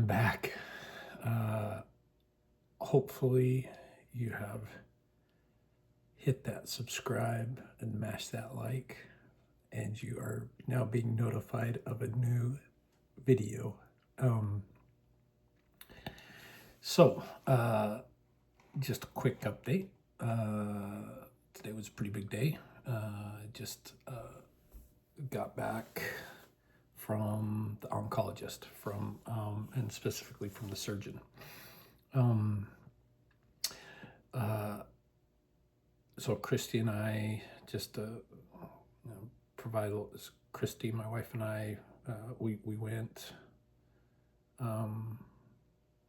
I'm back. Hopefully you have hit that subscribe and mash that like, and you are now being notified of a new video. Um, just a quick update. Today was a pretty big day. Just got back from the oncologist, and specifically from the surgeon. So Christy and I just provide Christy, my wife, and I we went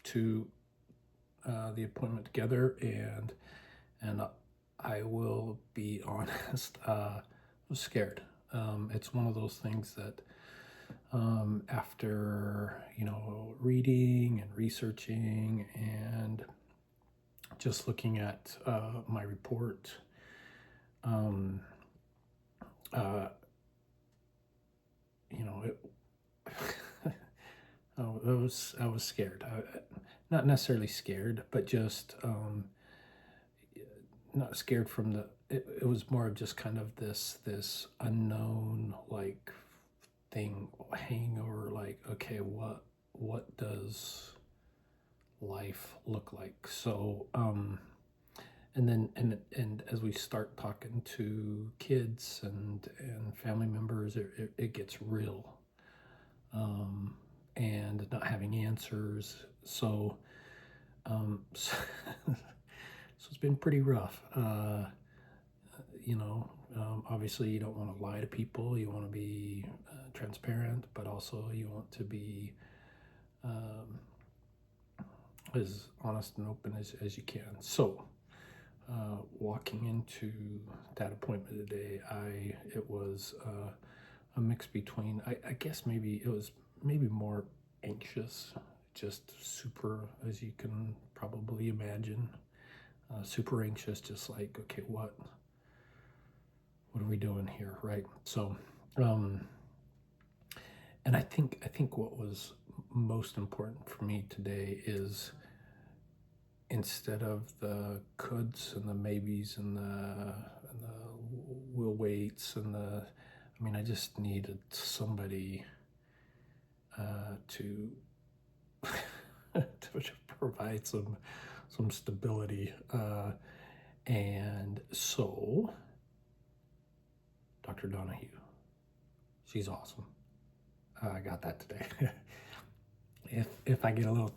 to the appointment together, and I will be honest, I was scared. It's one of those things that after reading and researching and just looking at my report, I was scared. Not necessarily scared, but just not scared from the. It was more of just kind of this unknown like thing hanging over. Like, okay, what does life look like? So and then and as we start talking to kids and family members, it gets real, and not having answers. So so, so it's been pretty rough. Obviously you don't want to lie to people. You want to be transparent, but also you want to be as honest and open as you can. So walking into that appointment today, it was a mix between, I guess maybe it was more anxious, just super, as you can probably imagine, super anxious, just like, okay, what are we doing here, right? So and I think what was most important for me today is, instead of the coulds and the maybes and the will waits and I just needed somebody to to provide some stability, and so Dr. Donahue, she's awesome. I got that today. If I get a little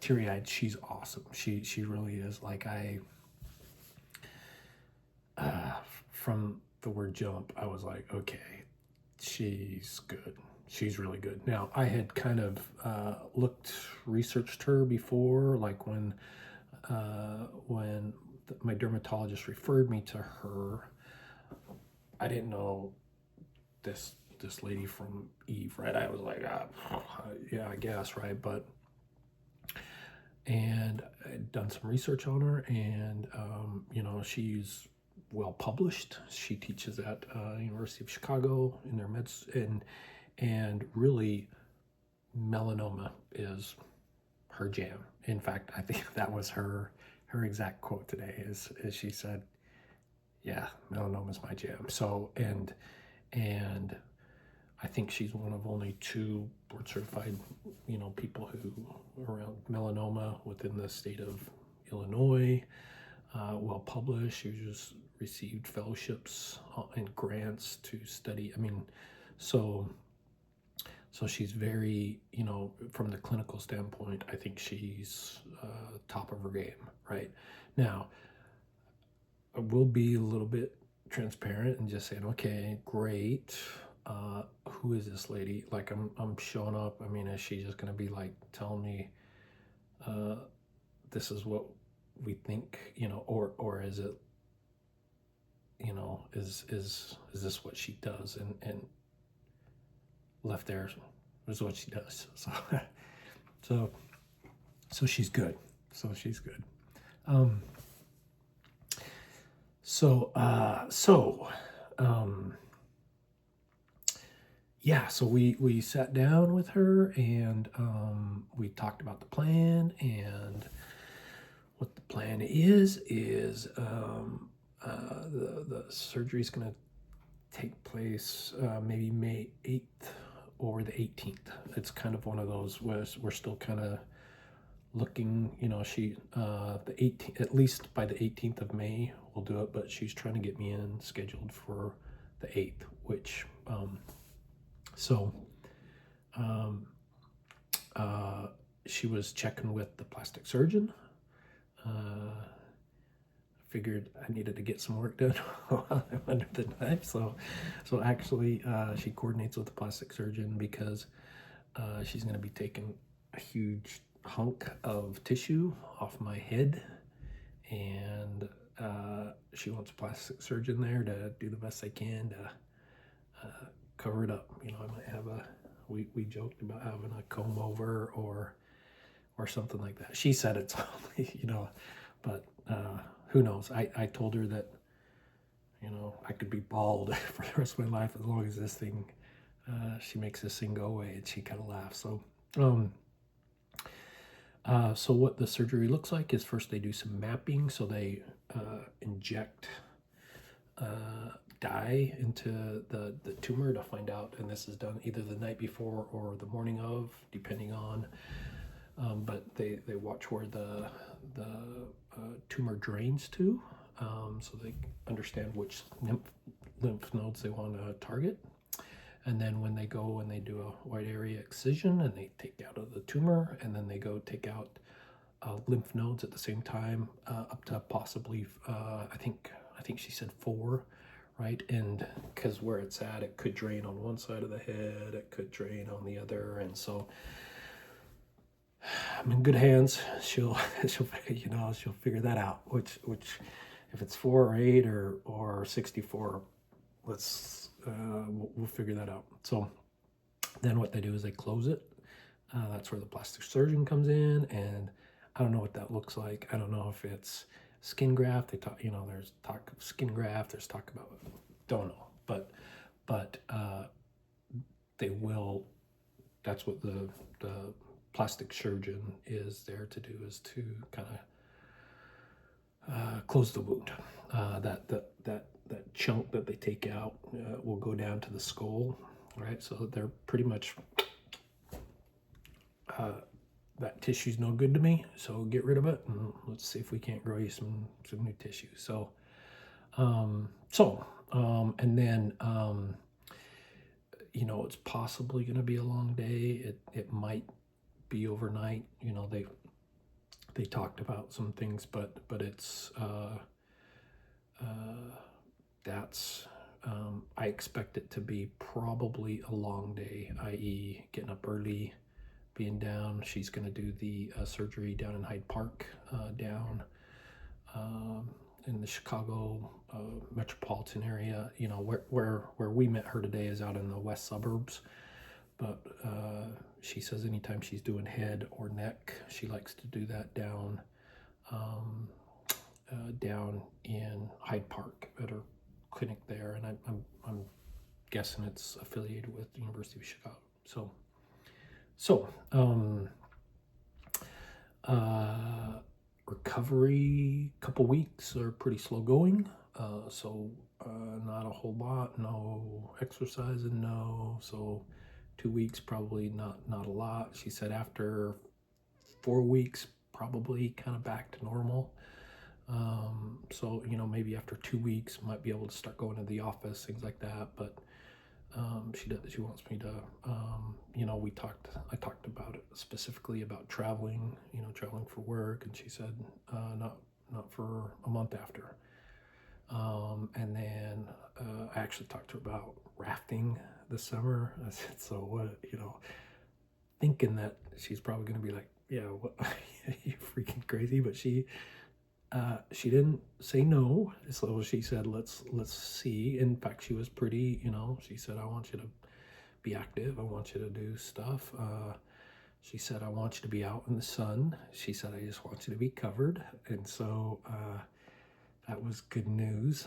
teary-eyed, she's awesome. She really is. Like, from the word jump, I was like, okay, she's good. She's really good. Now, I had kind of researched her before, like when my dermatologist referred me to her. I didn't know this lady from Eve, right? I was like, yeah, I guess, right? And I'd done some research on her, and she's well published. She teaches at University of Chicago in their meds, and really melanoma is her jam. In fact, I think that was her exact quote today, is she said, yeah, melanoma is my jam. So and I think she's one of only 2 board certified people who around melanoma within the state of Illinois. Well published. She just received fellowships and grants to study. So she's very, from the clinical standpoint, I think she's top of her game right now. I will be a little bit transparent and just saying, okay, great. Who is this lady? Like, I'm showing up. Is she just gonna be like telling me this is what we think, or is it, is this what she does? And left there is what she does. So she's good. So she's good. yeah, so we sat down with her and we talked about the plan. And what the plan is the surgery is going to take place maybe May 8th or the 18th. It's kind of one of those where we're still kind of looking, she the 18th, at least by the 18th of May we'll do it, but she's trying to get me in scheduled for the 8th, which so um, she was checking with the plastic surgeon. Figured I needed to get some work done while I'm under the knife. So actually, she coordinates with the plastic surgeon because she's going to be taking a huge hunk of tissue off my head, and she wants a plastic surgeon there to do the best they can to cover it up. I might have we joked about having a comb over or something like that. She said it's only, but who knows? I told her that, I could be bald for the rest of my life as long as this thing, she makes this thing go away, and she kind of laughs. So what the surgery looks like is first they do some mapping. So they inject dye into the tumor to find out, and this is done either the night before or the morning of, depending on, but they watch where the tumor drains to, so they understand which lymph nodes they want to target. And then when they go and they do a wide area excision and they take out of the tumor, and then they go take out lymph nodes at the same time, up to possibly I think she said 4, right? And because where it's at, it could drain on one side of the head, it could drain on the other, and so I'm in good hands. She'll figure that out. Which if it's 4 or 8 or 64, we'll figure that out. So then what they do is they close it. That's where the plastic surgeon comes in, and I don't know what that looks like. I don't know if it's skin graft. They talk, there's talk of skin graft. There's talk about, don't know, but they will. That's what the plastic surgeon is there to do, is to kind of close the wound. That chunk that they take out will go down to the skull, right? So they're pretty much that tissue's no good to me, so get rid of it, and let's see if we can't grow you some new tissue. So and then it's possibly going to be a long day. It might be overnight. They talked about some things, but it's that's I expect it to be probably a long day, i.e. getting up early, being down. She's going to do the surgery down in Hyde Park, down in the Chicago metropolitan area. Where we met her today is out in the west suburbs, but she says anytime she's doing head or neck, she likes to do that down in Hyde Park at her clinic there, and I'm guessing it's affiliated with the University of Chicago. Recovery, couple weeks are pretty slow going. Not a whole lot, no exercising, so 2 weeks probably not a lot. She said after 4 weeks probably kind of back to normal. So maybe after 2 weeks might be able to start going to the office, things like that. But she wants me to I talked about it specifically about traveling for work, and she said not for a month after. And then I actually talked to her about rafting this summer. I said, so what, thinking that she's probably going to be like, yeah, what, you freaking crazy. But she didn't say no. So she said, let's see. In fact, she was pretty, she said, I want you to be active. I want you to do stuff. She said, I want you to be out in the sun. She said, I just want you to be covered. And so that was good news.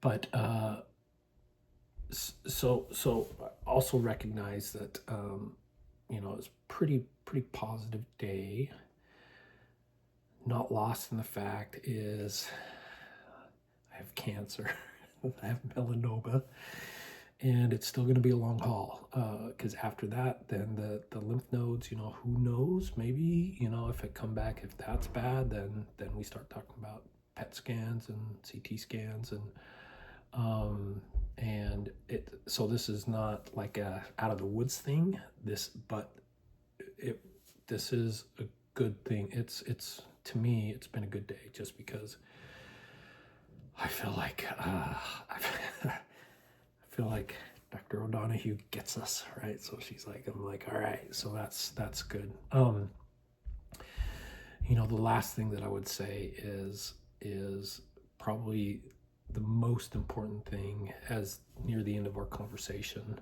but so also recognize that it's pretty positive day. Not lost in the fact is I have cancer. I have melanoma, and it's still going to be a long haul, because after that, then the lymph nodes, who knows, maybe, if it come back, if that's bad, then we start talking about PET scans and CT scans, and so this is not like a out of the woods thing, this is a good thing. It's to me, it's been a good day, just because I feel like I feel like Dr. O'Donoghue gets us, right? So I'm like, all right, so that's good. The last thing that I would say is probably the most important thing. As near the end of our conversation,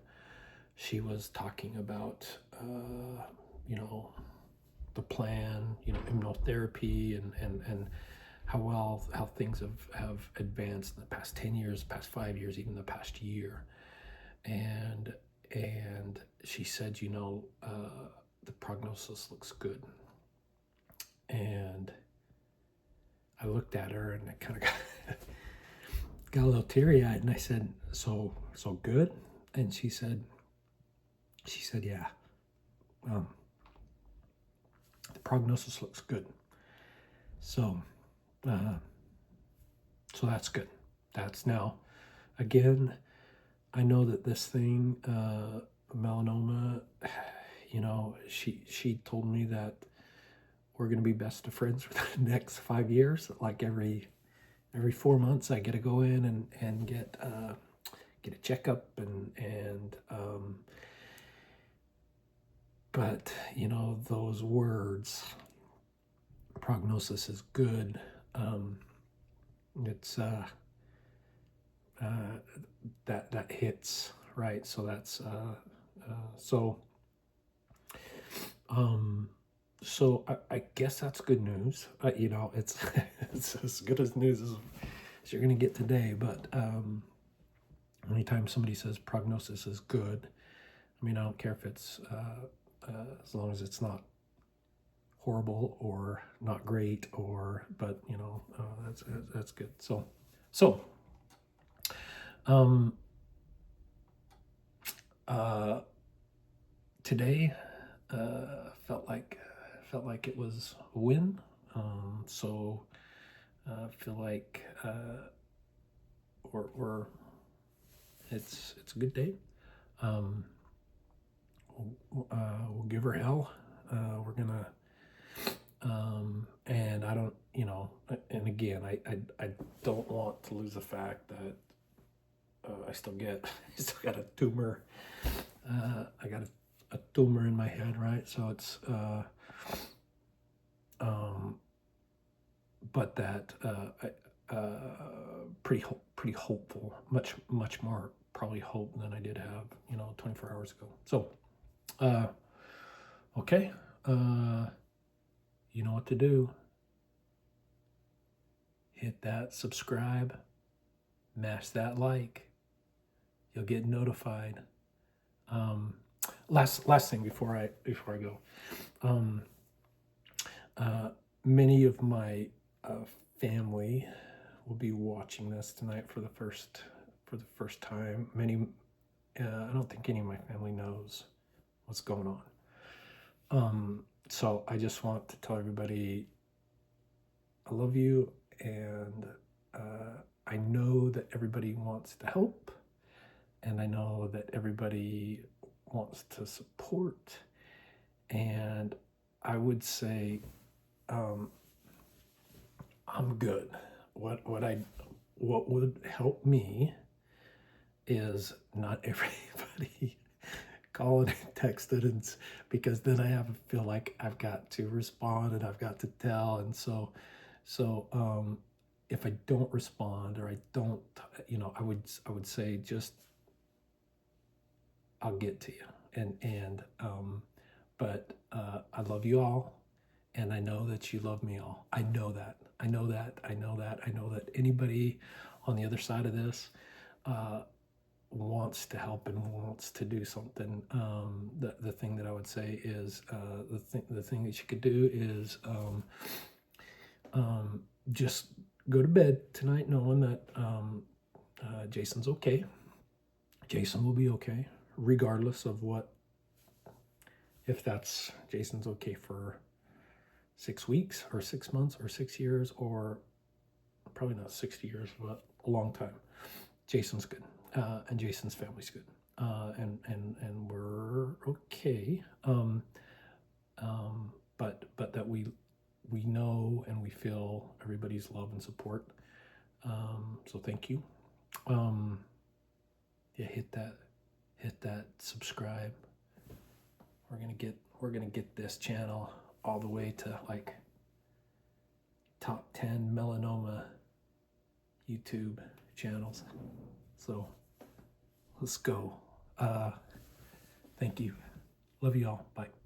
she was talking about the plan, immunotherapy, and how things have advanced in the past 10 years, past 5 years, even the past year. And she said, the prognosis looks good. And I looked at her and I kind of got a little teary-eyed, and I said, so good? And she said, yeah, the prognosis looks good. So that's good. That's now, again, I know that this thing, melanoma, she told me that we're going to be best of friends for the next 5 years. Like every 4 months, I get to go in and get a checkup, and but those words, prognosis is good. It's that hits, right? So that's so I guess that's good news. It's it's as good as news as you're gonna get today. But anytime somebody says prognosis is good, I don't care if it's as long as it's not horrible or not great, but that's good. So today felt like it was a win. So feel like it's a good day. We'll give her hell. We're gonna and I don't, and again, I don't want to lose the fact that I still got a tumor. I got a tumor in my head, right? So it's but that pretty hopeful, much more probably hope than I did have 24 hours ago. So okay, you know what to do. Hit that subscribe, mash that like. You'll get notified. Last thing before I go. Many of my family will be watching this tonight for the first time. Many, I don't think any of my family knows what's going on. So I just want to tell everybody I love you, and I know that everybody wants to help, and I know that everybody wants to support, and I would say I'm good. What would help me is not everybody calling and texting, and because then I feel like I've got to respond and I've got to tell, and so if I don't respond, or I don't, I would say just I'll get to you, and but I love you all, and I know that you love me all. I know that anybody on the other side of this wants to help and wants to do something. The thing that I would say is the thing that you could do is just go to bed tonight knowing that Jason's okay. Jason will be okay, regardless of what, if that's Jason's okay for 6 weeks or 6 months or 6 years, or probably not 60 years, but a long time. Jason's good, and Jason's family's good, and we're okay. But that we know and we feel everybody's love and support. So thank you. Yeah, hit that subscribe. We're gonna get this channel all the way to like top 10 melanoma YouTube channels. So let's go. Thank you. Love you all. Bye.